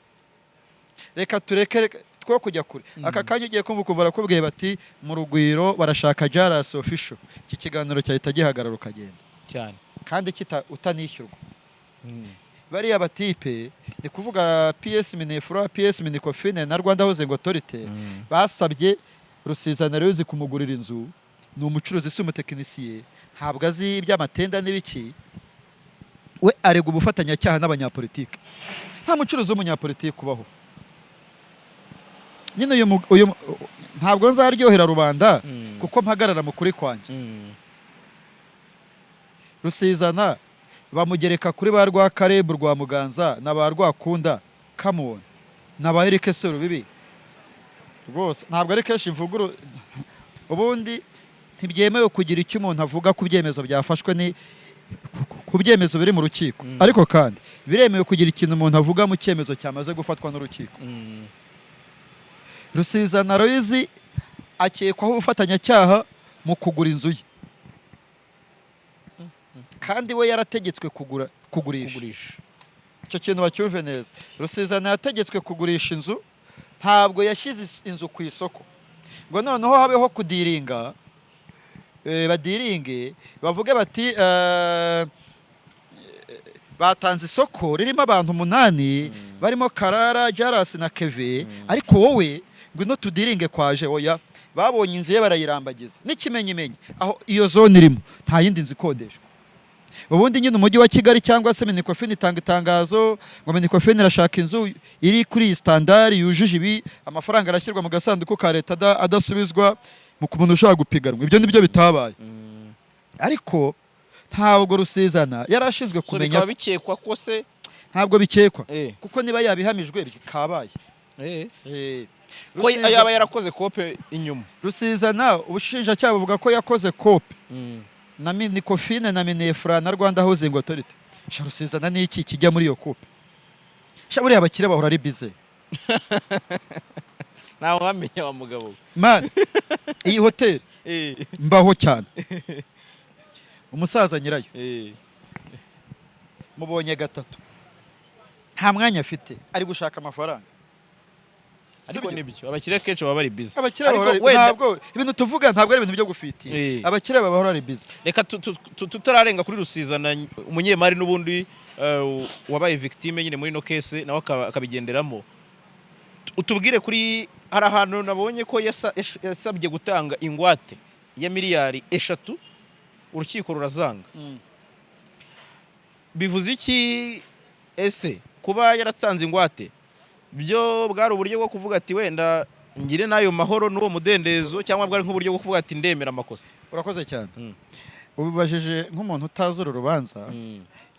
Reka tureke two kujya kure. Aka kanya ugiye kumva barakubwiye bati mu Rugwiro barashaka Jaras official, iki kiganiro cyahita gihagarara ukagenda cyane, kandi utanishyurwa. Bariya batipe ni kuvuga PS Minefura, PS Minicofin na Rwanda Housing Authority basabye Rusizana rero kumugurira inzu. Ni umucuruzi si umutekinisiye, ntabwo azi iby'amatenda n'ibiki. We arega ubufatanyacyaha n'abanyapolitike. Nta mucuruzi w'umunyapolitike kubaho. Nyine uyu ntabwo nzaryohera rubanda kuko mpagarara mu kuri kwanjye. Rusizana bamugereka kuri ba Rwakarebu rwa Muganza na ba Rwakunda, come on, na ba Eric Serubibi. Rwose ntabwo ari kenshi imvuguru. Ubundi ntibyemewe kugira icyo umuntu avuga ku byemezo byafashwe ni ku byemezo biri mu rukiko. Ariko kandi biremewe kugira ikintu umuntu avuga mu cyemezo cyamaze gufatwa n'urukiko. Rusizana Loizi akekwaho ubufatanyacyaha mu kugura inzu ye, kandi we yarategetswe kugurisha. Icyo kintu bacyumve neza. Rusizana yategetswe kugurisha inzu, ntabwo yashyize inzu ku isoko ngo noneho habeho kudiringa. Badiringe bavuge bati batanze isoko ririmo abantu 8 barimo Karara, Jaras na Keve, ariko wowe ngwino tudiringe kwaje. Oya, babonye inzu ye barayirambagiza n'ikimenyimenyi aho iyo zone irimo, nta yindi nzu ikodeshwa. Ubundi nyine umujyi wa Kigali cyangwa se Minicofin itanga itangazo ngo Minicofin irashaka inzu iri kuri standard yujuje ibi, amafaranga arashyirwa mu gasanduku ka leta adasubizwa mu kumuntu ushaka gupiganwa. Ibyo nibyo bitabaye. Ariko ntabwo Rusizana yarashinzwe kumenya. So bikekwa ko se ntabwo bikekwa kuko niba yabihamijwe bikabaye. Ko yaba yarakoze kope inyuma. Rusizana ubushinjacyaha buvuga ko yakoze kope na Minicofin na Minefura na Rwanda Housing Authority. Rusizana ni iki kijya muri iyo kope? Buriya abakire bahora ari bize. Nawe wamenye wa mugabo. Man, iyi hotel mbaho cyane. Umusaza nyirayo mubonye gatatu, nta mwanya afite, ari gushaka amafaranga. Ariko nibyo abakire kenshi baba bari busy. Abakire ntabwo ibintu tuvuga ntabwo ari ibintu byo gufitira. Abakire baba bari busy. Reka tutararenga kuri Rusizana umunyemari n'ubundi wabaye victime nyine muri no case nawe akabigenderamo. Utubwire kuri hari ahantu nabonye ko yasabye gutanga ingwate ya miliyari 3, urukiko rurazanga. Bivuze iki ese kuba yaratsanze ingwate? Byo bwari uburyo bwo kuvuga ati wenda ngire nayo mahoro n'uwo mudendezo, cyangwa bwari nk'uburyo bwo kuvuga ati ndemera amakosa? Urakoze cyane. Ubibajije nk'umuntu utazura urubanza.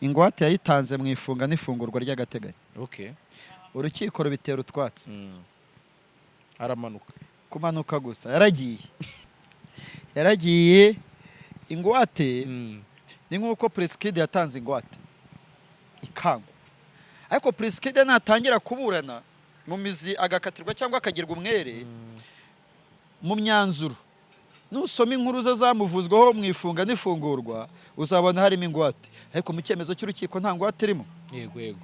Ingwate yayitanze mu ifunga n'ifungurwa ry'agateganyo. Okay. Urukiko rubitera utwatsi. Aramanuka. Kumanuka gusa yaragiye ingwate. Ni nk'uko Priskid yatanze ingwate ikangwa, ariko Priskid natangira kuburana mu mizi agakatirwa cyangwa akagirwa umwere mu myanzuro. Nusoma inkuru ze zamuvuzwaho mu ifunga n'ifungurwa uzabona harimo ingwate, ariko mu cyemezo cy'urukiko nta ngwate irimo. Yego.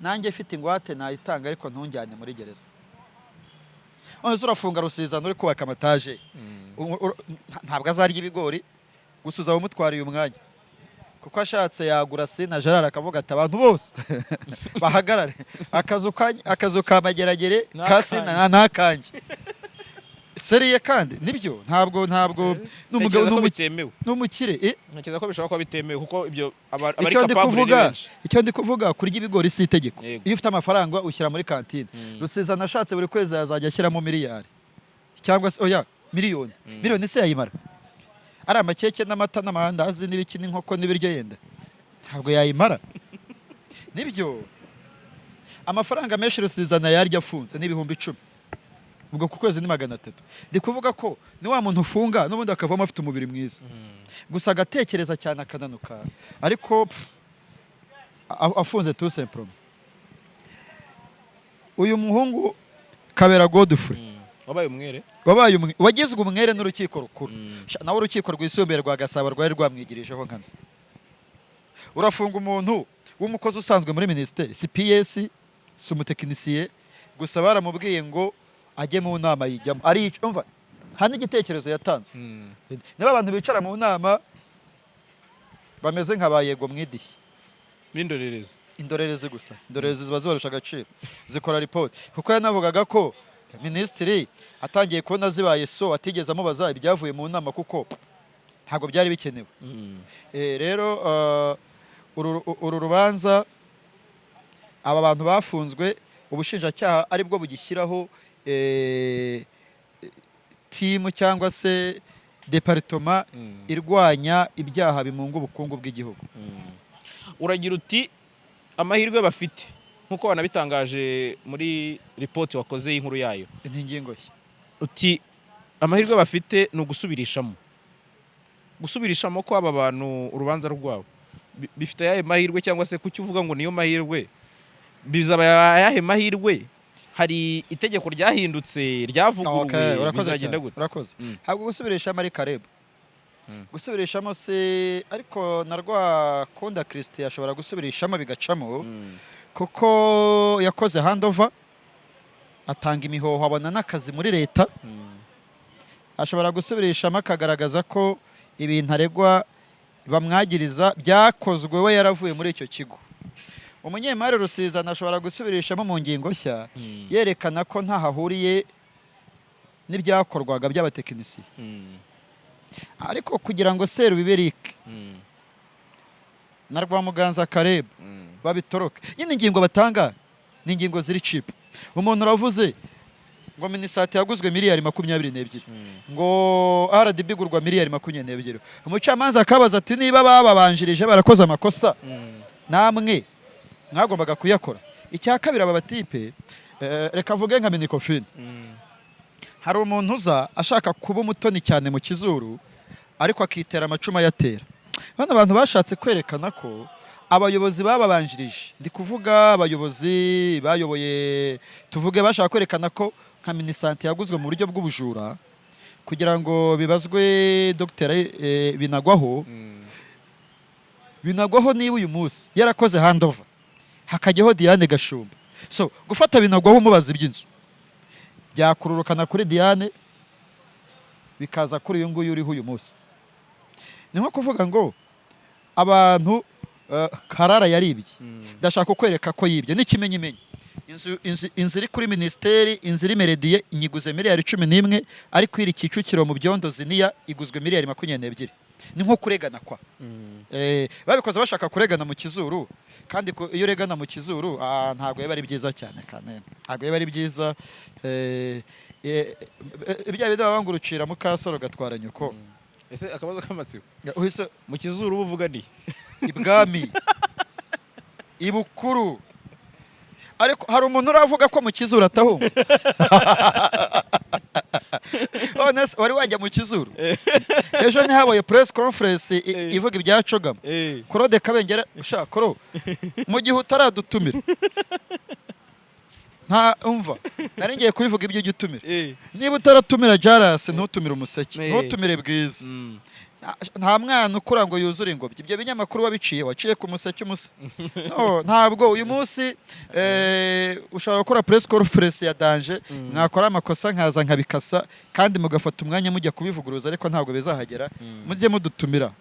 Nanjye mfite ingwate nayitanga, ariko ntujyane muri gereza. Ozo urafunga Rusizana uri kubaka amataje. Ntabwo azarya ibigori gusa uzaba umutwariye umwanya, kuko ashatse yagura Sina Gerard akavuga ati abantu bose bahagarare, akazu ka Mageragere ka Sina n'akanjye. Seriye kandi nibyo ntabwo n'umugabo n'umukire. Ntekereza ko bishobora kuba bitemewe kuko ibyo abari capable benshi. Icyo ndi kuvuga kurya ibigori si itegeko. Iyo ufite amafaranga ushyira muri kantine. Rusizana ashatse buri kwezi yazajya ashyiramo miliyari cyangwa se miliyoni. Miliyoni se yayimara? Ari amakeke n'amata n'amandazi n'ibiki n'inkoko n'ibiryo yenda ntabwo yayimara. Nibyo amafaranga menshi Rusizana yarya afunze n'ibihumbi 10. ubwo ku kwezi ni 300. Ndi kuvuga ko ni wa muntu ufunga n'ubundi akavamo afite umubiri mwiza, gusa agatekereza cyane akananuka, ariko afunze tout simplement. Uyu muhungu Kabera Godfrey wagizwe umwere n'urukiko rukuru, nawe urukiko rwisumbuye rwa Gasabo rwari rwamwigirijeho nkana. Urafunga umuntu w'umukozi usanzwe muri ministeri, CPS, si umutekinisiye, gusa baramubwiye ngo ajye mu nama yijyamo. Umva, nta n'igitekerezo yatanze. Niba abantu bicara mu nama bameze nka bayego mwidishyi b'indorerezi, indorerezi gusa, indorerezi ziba zibarusha agaciro, zikora report. Kuko yanavugaga ko minisitiri atangiye kubona zibaye so atigeze amubaza ibyavuye mu nama kuko ntabwo byari bikenewe. Rero uru rubanza aba bantu bafunzwe, ubushinjacyaha aribwo bugishyiraho timu cyangwa se departoma irwanya ibyaha bimunga ubukungu bw'igihugu. Uragira uti amahirwe bafite nkuko wanabitangaje muri report wakoze y'inkuru yayo, ingingo ye uti amahirwe bafite ni gusubirishamo ko aba bantu urubanza rwabo bifite ayahe mahirwe, cyangwa se kuki uvuga ngo niyo mahirwe? Bizaba ayahe mahirwe? Hari itegeko ryahindutse ryavuguruwe, bizagenda gute? Urakoze. Ntabwo gusubirishamo ari Karebo, gusubirishamo se, ariko na Rwakunda Christian ashobora gusubirishamo bigacamo, kuko yakoze handover, atanga imihoho, abona n'akazi muri leta. Ashobora gusubirishamo akagaragaza ko ibintu aregwa bamwagiriza byakozwe we yaravuye muri icyo kigo. Umunyemari Rusizana ashobora gusubirishamo mu ngingo nshya yerekana ko nta hahuriye n'ibyakorwaga by'abatekinisiye. Ariko kugira ngo Serubiberike na Rwamuganza Caleb babitoroke, nyine ingingo batanga ni ingingo ziri cheap. Umuntu uravuze ngo Minisati yaguzwe miliyari 22, ngo RDB igurwa miliyari 22. Umucamanza akabaza ati niba babanjirije barakoze amakosa namwe mwagombaga kuyakora. Icya kabiri aba batipe, reka vuge nka Minicofin. Hari umuntu uza ashaka kuba umutoni cyane mu kizuru ariko akitera amacuma yatera. Bano abantu bashatse kwerekana ko abayobozi bababanjirije, ndi kuvuga abayobozi bayoboye, tuvuge bashaka kwerekana ko nka Minisante yaguzwe mu buryo bw'ubujura kugira ngo bibazwe Dr. Binagwaho niba uyu munsi yarakoze handover hakajyaho Diane Gashumba. So gufata Binagwaho umubaza iby'inzu byakururukana kuri Diane bikaza kuri uyu nguyu uriho uyu munsi. Ni nko kuvuga ngo abantu Karara yaribye, ndashaka kwereka ko yibye n'ikimenyimenyi. Inzu iri kuri ministeri, inzu iri Merediye inyiguze miliyari 11, ariko iri Kicukiro mu Byondo Ziniya iguzwe miliyari 22. Ni nko kuregana kwa. Babikoze bashaka kuregana mu kizuru, kandi iyo uregana mu kizuru ntabwo yaba ari byiza cyane kamene. Ntabwo yaba ari byiza. Ibya bidaba bangurucira mu kasoro gatwara nyuko. Ese akabazo k'amatsiko uhise mu kizuru uvuga ni ibwami ibukuru, ariko hari umuntu uravuga ko mu kizuru atahumva. Honest, wari wajya mu kizuru ejo ntihabaye press conference ivuga ibyacogama. Claude Kabengera ushakoro mu gihe utaradutumira nta umva nari ngiye kubivuga ibyo ugitumira. Niba utaratumira Jaras ntutumire Umuseke, ntutumire Bwiza. Nta mwana ukura ngo yuzure ingobyi. Ibyo binyamakuru waciye ku Museke umusa. No, ntabwo uyu munsi ushobora gukora press conference ya danger, mwakora amakosa nkaza nkabikasa kandi mugafata umwanya mujya kubivuguruza, ariko ntabwo bizahagera. Mujye mudutumira.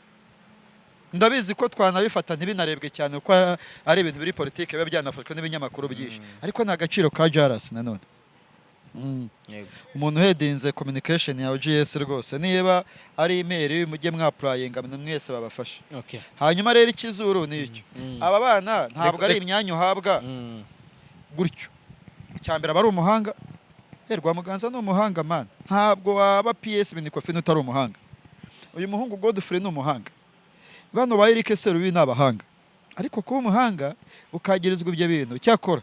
Ndabizi ko twanabifata ntibinarebwe cyane uko ari ibintu biri politike biba byanafashwe n'ibinyamakuru byinshi, ariko nta gaciro ka Jaras nanone. Umuntu hedinze communication ya OGS rwose, niba ari email mujye mwaprayinga mwese babafasha. Hanyuma rero ikizuru nicyo aba bana ntabwo ari imyanya uhabwa gutyo. Icyambere aba ari umuhanga. Rwamuganza ni umuhanga man, ntabwo waba PS Minicofin utari umuhanga. Uyu muhungu Godfrey ni umuhanga. Bano ba Eric Serubi ni abahanga, ariko kuba umuhanga ukagirizwa ibyo bintu cyakora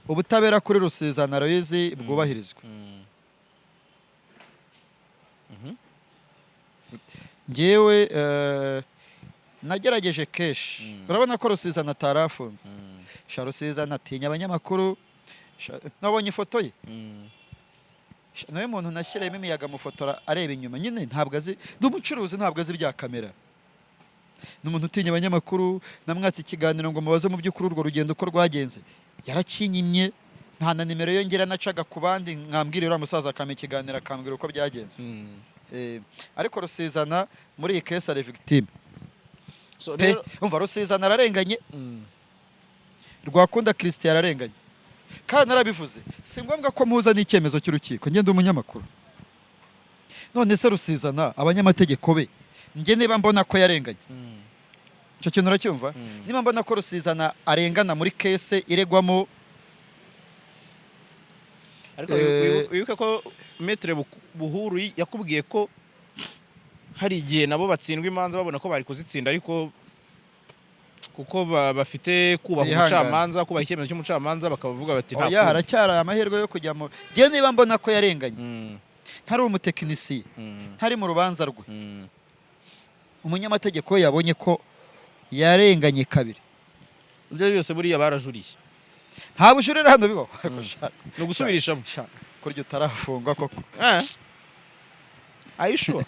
ubutabera kuri Rusizana Aloyizi bwubahirizwe. Njyewe nagerageje kenshi, urabona ko Rusizana atarafunze. Rusizana atinya abanyamakuru, nabonye ifoto ye, nawe muntu nashyirayemo imiyaga mufotora areba inyuma, nyine ntabwo azi, ndi umucuruzi ntabwo azi ibya kamera, ni umuntu utinya abanyamakuru. Namwatse ikiganiro ngo mubaze mu by'ukuri urwo rugendo uko rwagenze, yarakinyimye, nta na nimero yongera nacaga ku bandi nkambwira uriya musaza akampa ikiganiro akambwira uko byagenze. Ariko Rusizana muri iyi kesi ari victime. Umva Rusizana ararenganye, Rwakunda Christian ararenganye, kandi narabivuze si ngombwa ko muza n'icyemezo cy'urukiko, njye ndi umunyamakuru. None se Rusizana abanyamategeko be njye niba mbona ko yarenganye, icyo kintu uracyumva? Niba mbona ko Rusizana arengana muri kese iregwamo, ariko wibuke ko Maître Buhuru yakubwiye ko hari igihe nabo batsindwa imanza babona ko bari kuzitsinda, ariko kuko bafite kubaha umucamanza, kubaha icyemezo cy'umucamanza, bakavuga bati nta kuba haracyari amahirwe yo kujyamo. Njye niba mbona ko yarenganye, ntari umutekinisiye, ntari mu rubanza rwe, umunyamategeko yabonye ko yarenganye kabiri, ibyo byose buriya barajuriye, nta bujurire hano bibaho. ni ugusubirishamo kurya utarafungwa koko. ayishuwa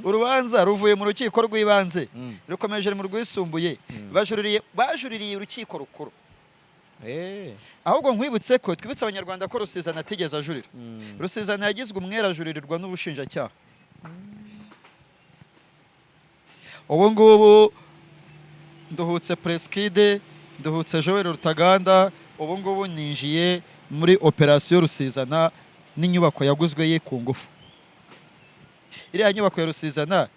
urubanza ruvuye mu rukiko rw'ibanze rukomeje mu rwisumbuye, bajuririye urukiko rukuru. Ahubwo nkwibutse ko twibutse abanyarwanda ko Rusizana atigeze ajurira. Rusizana yagizwe umwere ajuririrwa n'ubushinjacyaha. Ubu ngubu nduhutse Preskide, nduhutse Joel Rutaganda, ubu ngubu ninjiye muri operasiyo Rusizana n'inyubako yaguzwe ye ku ngufu. Iriya nyubako ya Rusizana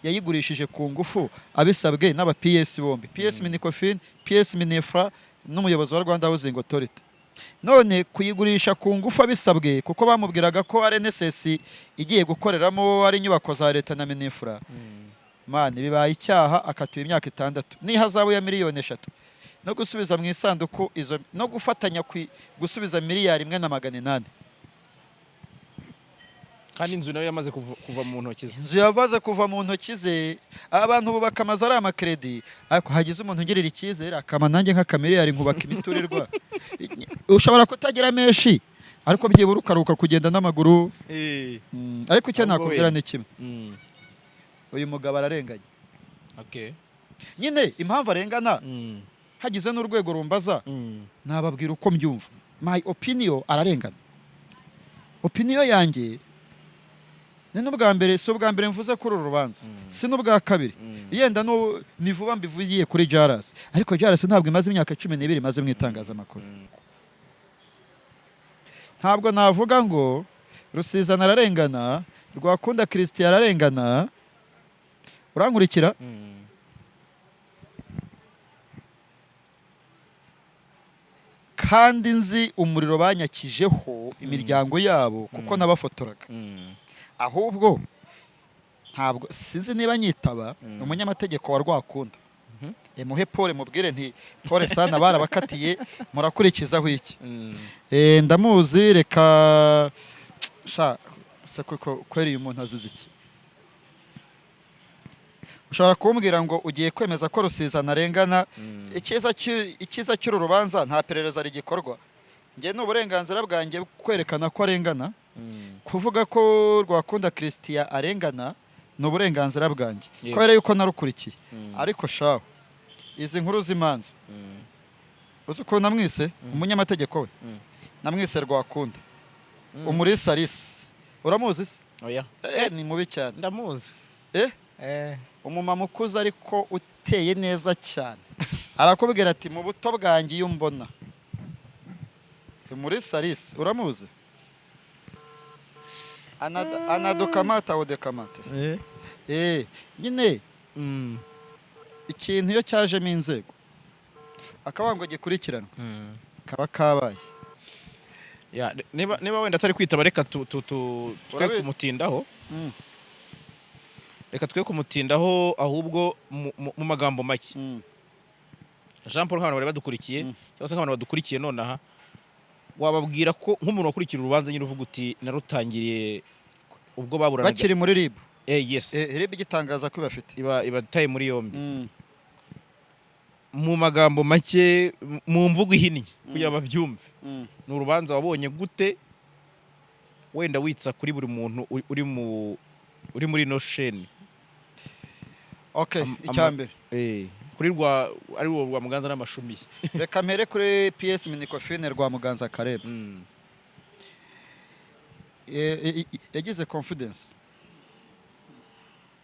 yayigurishije ku ngufu abisabwe n'aba PS bombi, PS Minicofin, PS Minefra n'umuyobozi wa Rwanda Housing Authority. None kuyigurisha ku ngufu abisabwe kuko bamubwiraga ko RNSS igiye gukoreramo ari inyubako za leta na Minefra. Mani bibaye icyaha, akatiwe imyaka 6 n'ihazabu ya miliyoni 3 no gusubiza mu isanduku izo, no gufatanya gusubiza miliyari 1.8. kandi inzu nayo yamaze kuva mu ntoki ze. Inzu yamaze kuva mu ntoki ze, abantu bubaka amazu ari amakredi, ariko hagize umuntu ungirira icyizere akama nanjye nk'akamiliyari nkubaka imiturirwa. Ushobora kutagira menshi ariko byibura ukaruka kugenda n'amaguru. Ariko icyo nakubwira ni kimwe, uyu mugabo ararenganye. Nyine impamvu arengana, hagize n'urwego rumbaza, nababwira uko mbyumva. My opinion, ararengana. Opinion yanjye ni n'ubwa mbere, si ubwa mbere mvuze kuri uru rubanza, si n'ubwa kabiri. Yenda ni vuba mbivugiye kuri Jaras, ariko Jaras ntabwo imaze imyaka 12 imaze mu itangazamakuru. Ntabwo navuga ngo Rusizana ararengana, Rwakunda Christian ararengana. Urankurikira? Kandi nzi umuriro banyakijeho imiryango yabo kuko nabafotoraga. Ahubwo ntabwo sinzi niba nyitaba umunyamategeko wa Rwakunda. Muhe Paul mubwire nti Paul sana barabakatiye murakurikizaho iki. Ndamuzi, reka se kweri uyu muntu azize iki. Ushobora kumbwira ngo ugiye kwemeza ko Rusizana arengana, ikiza cy'uru rubanza nta perereza rigikorwa. Njye n'uburenganzira bwanjye kwerekana ko arengana, kuvuga ko Rwakunda Christian arengana ni uburenganzira bwanjye kubera yuko narukurikiye. Ariko shaho izi nkuru z'imanza uzi ko namwise umunyamategeko we, namwise Rwakunda Umulisa Alice. Uramuzi se? Oya. Ni mubi cyane. Ndamuzi. Umumama ukuze ariko uteye neza cyane. Arakubwira ati mu buto bwanjye iyo mbona. Umulisa Alice uramuzi? Anadokamata odekamate. Nyine ikintu iyo cyajemo inzego akabango gikurikiranwa kaba kabaye. Niba wenda atari kwitaba, reka twe kumutindaho. Reka twe kumutindaho ahubwo mu magambo make. Jean Paul nk'abantu bari badukurikiye cyangwa se nk'abantu badukurikiye nonaha wababwira ko nk'umuntu wakurikira urubanza nyine uvuga uti narutangiriye ubwo baburanaga bakiri muri RIB. yes RIB igitangaza ko bafite ibataye muri yombi mu magambo make mu mvugo ihinnye kugira babyumve ni urubanza wabonye gute wenda witsa kuri buri muntu uri muri no sheni. Okay, icyambere kuri ari rwa Muganza n'amashumi. Reka mpere kuri PS Minicofine rwa Muganza Caleb. Yagize confidence.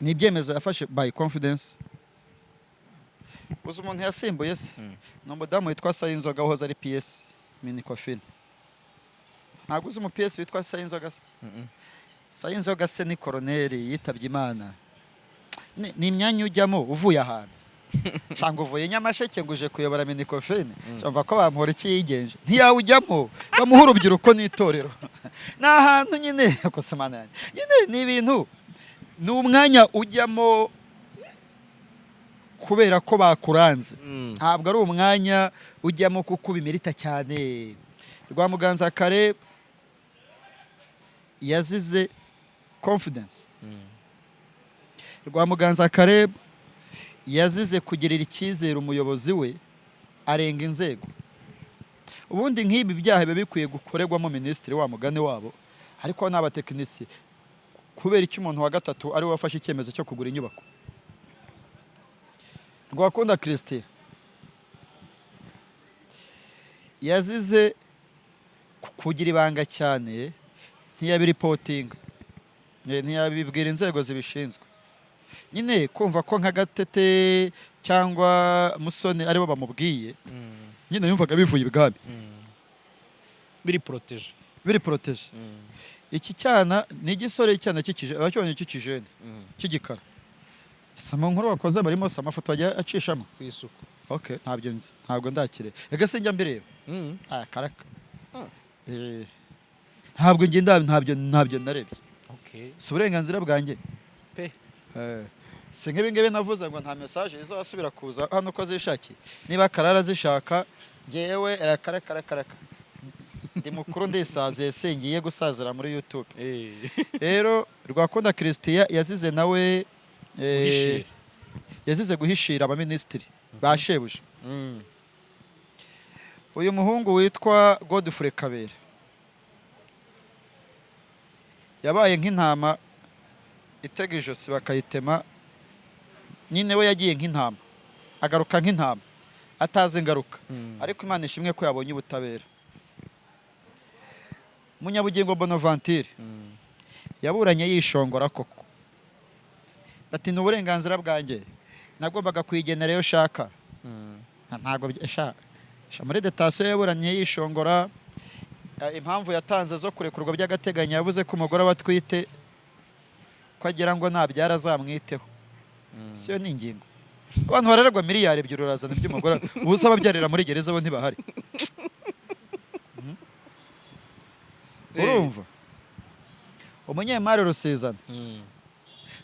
Ni ibyemezo yafashe by confidence. Uzi umuntu yasimbuye se ni umudamu witwa Sayinzoga wahoze ari PS Minicofine. Ntabwo uzi PS witwa Sayinzoga se? Sayinzoga se ni koroneri yitabye Imana. Ni imyanya ujyamo uvuye ahantu cyangwa uvuye Nyamasheke ngo uje kuyobora Minicofine cyumva ko bamuhora iki yigenje ntiyawujyamo bamuha urubyiruko n'itorero n'ahantu nyine kusemana nyine ni ibintu ni umwanya ujyamo kubera ko bakuranze ntabwo ari umwanya ujyamo kuko ubimerita cyane. Rwa Muganza Caleb yazize confidence. Rwa Muganza Caleb yazize kugirira icyizere umuyobozi we arenga inzego. Ubundi nk'ibi byaha biba bikwiye gukorerwamo minisitiri wa mugane wabo ariko n'abatekinisi kubera icyo umuntu wa gatatu ari we wafashe icyemezo cyo kugura inyubako. Rwakunda Christian yazize kugira ibanga cyane ntiyabiripotinga ntiyabibwira inzego zibishinzwe. Nyine kumva ko nka Gatete cyangwa Musoni aribo bamubwiye nyine yumvaga bivuye ibwami biri protege. Iki cyana ni igisore cyana kikije abacyonye kikijene kigikara sama nkuru bakoze barimo sama foto ajya acishamo kwisuku. Okay, ntabyo nzi ntabwo ndakire ega se njya mbere karaka ntabwo ngenda ntabyo narebye. Okay, si uburenganzira bwanjye pe si nk'ibingibi navuze ngo nta message izasubira kuza hano ko zishakiye niba karara zishaka ngewe karaka ndi mukuru ndisaziye sengiye gusazira muri YouTube. Rero Rwakunda Christian yazize nawe yazize guhishira abaminisitiri bashebuje. Uyu muhungu witwa Godfrey Kabera yabaye nk'intama itega ijosi bakayitema. Nyine we yagiye nk'intama agaruka nk'intama atazi ingaruka ariko Imana ishimwe ko yabonye ubutabera. Munyabugingo Bonaventure yaburanye yishongora koko ati ni uburenganzira bwanjye nagombaga kwigenera yo shaka ntago muri detation yaburanye yishongora. Impamvu yatanze zo kurekurwa by'agateganyo yavuze ko umugore watwite ko agira ngo nabyara azamwiteho. Siyo ni ingingo abantu barererwa miliyari ebyiri urazana iby'umugore ubusa ababyarira muri gereza bo ntibahari. Urumva umunyemari Rusizana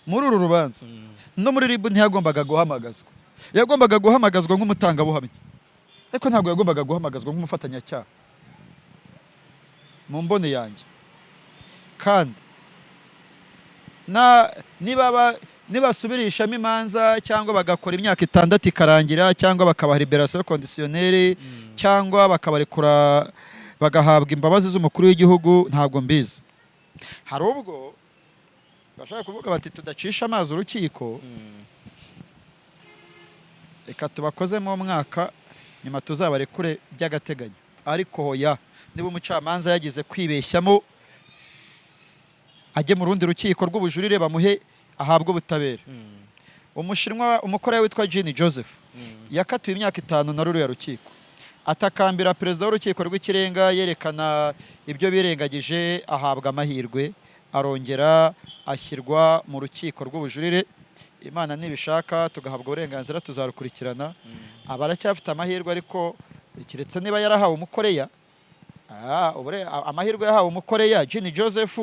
muri uru rubanza no muri RIB ntiyagombaga guhamagazwa. Yagombaga guhamagazwa nk'umutangabuhamya ariko ntabwo yagombaga guhamagazwa nk'umufatanyacyaha mu mbone yanjye. Kandi nibasubirishamo imanza cyangwa bagakora imyaka 6 ikarangira cyangwa bakabaha liberation conditionnelle cyangwa bakabarekura bagahabwa imbabazi z'umukuru w'igihugu ntabwo mbizi. Hari ubwo bashaka kuvuga bati tudacisha amazi urukiko reka tubakoze mu mwaka nyuma tuzabarekure by'agateganyo. Ariko hoya niba umucamanza yagize kwibeshyamo ajye mu rundi rukiko rw'ubujurire bamuhe ahabwa ubutabera. Umushinwa umukora witwa Jean Joseph yakatuye imyaka 5 na ruriya rukiko atakambira perezida w'urukiko rw'ikirenga yerekana ibyo birengagije ahabwa amahirwe arongera ashyirwa mu rukiko rw'ubujurire. Imana nibishaka tugahabwa uburenganzira tuzarukurikirana. Abaracyafite amahirwe ariko kiretse niba yarahawe umukoreya amahirwe yahawe umukoreya Jean Joseph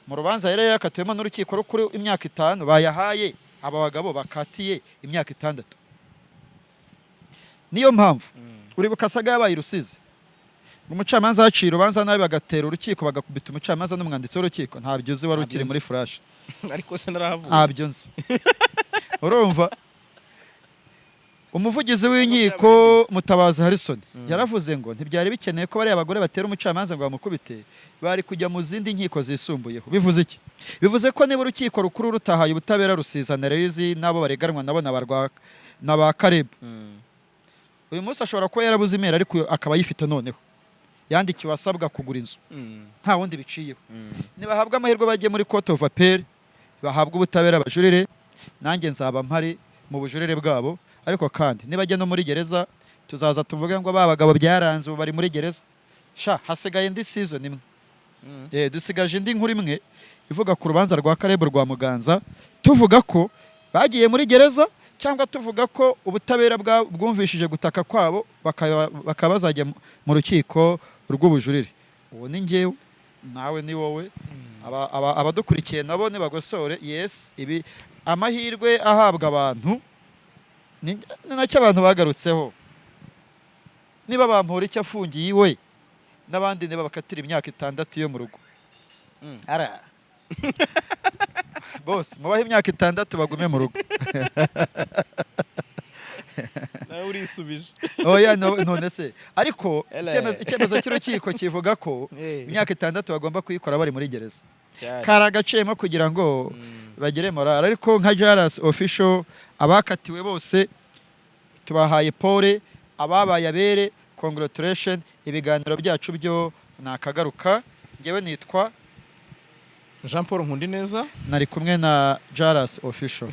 mu rubanza yari yakatuyemo n'urukiko rukuru imyaka 5 bayahaye aba bagabo bakatiye imyaka 6. niyo mpamvu uribuka Saga yabaye i Rusizi umucamanza yaciye urubanza nabi bagatera urukiko bagakubita umucamanza n'umwanditsi w'urukiko ntabyo uzi wari ukiri muri flash ariko se narahavuye ntabyo nzi urumva umuvugizi w'inkiko Mutabazi Harrison yaravuze ngo ntibyari bikeneye ko bari abagore batera umucamanza ngo bamukubite bari kujya mu zindi nkiko zisumbuyeho bivuze iki bivuze ko niba urukiko rukuru rutahaye ubutabera rusizana Rewizi nabo bareganwa nabo n'aba Kareb uyu munsi ashobora kuba yarabuze imera ariko akaba yifite noneho yandikiwe asabwa kugura inzu nta wundi biciyeho nibahabwa amahirwe bagiye muri court of appeal bahabwa ubutabera bajurire nanjye nzaba mpari mu bujurire bwabo ariko kandi nibajya no muri gereza tuzaza tuvuge ngo babagabo byaranze bari muri gereza sha hasigaye indi season imwe dusigaje indi nkuru imwe ivuga ku rubanza rwa Kareb rwa Muganza tuvuga ko bagiye muri gereza cyangwa tuvuga ko ubutabera bwumvishije gutaka kwabo bakaba bazajya mu rukiko rw'ubujurire uwo ni njyewe nawe ni wowe abadukurikiye nabo nibagosore yes ibi amahirwe ahabwa abantu ni nacyo abantu bagarutseho niba bampora icyo afungiye iwe n'abandi niba bakatira imyaka 6 yo mu rugo ara boss mubahe imyaka 6 bagume mu rugo nawe urisubije oya none se ariko icyemezo cy'urukiko kivuga ko imyaka 6 bagomba kuyikora bari muri gereza karagaciyemo kugira ngo bagire morale ariko nka Jaras official abakatiwe bose tubahaye pole ababaye abere congratulation ibiganiro byacu byo nakagaruka ngewe nitwa Jean Paul Nkundineza nari kumwe na Jaras official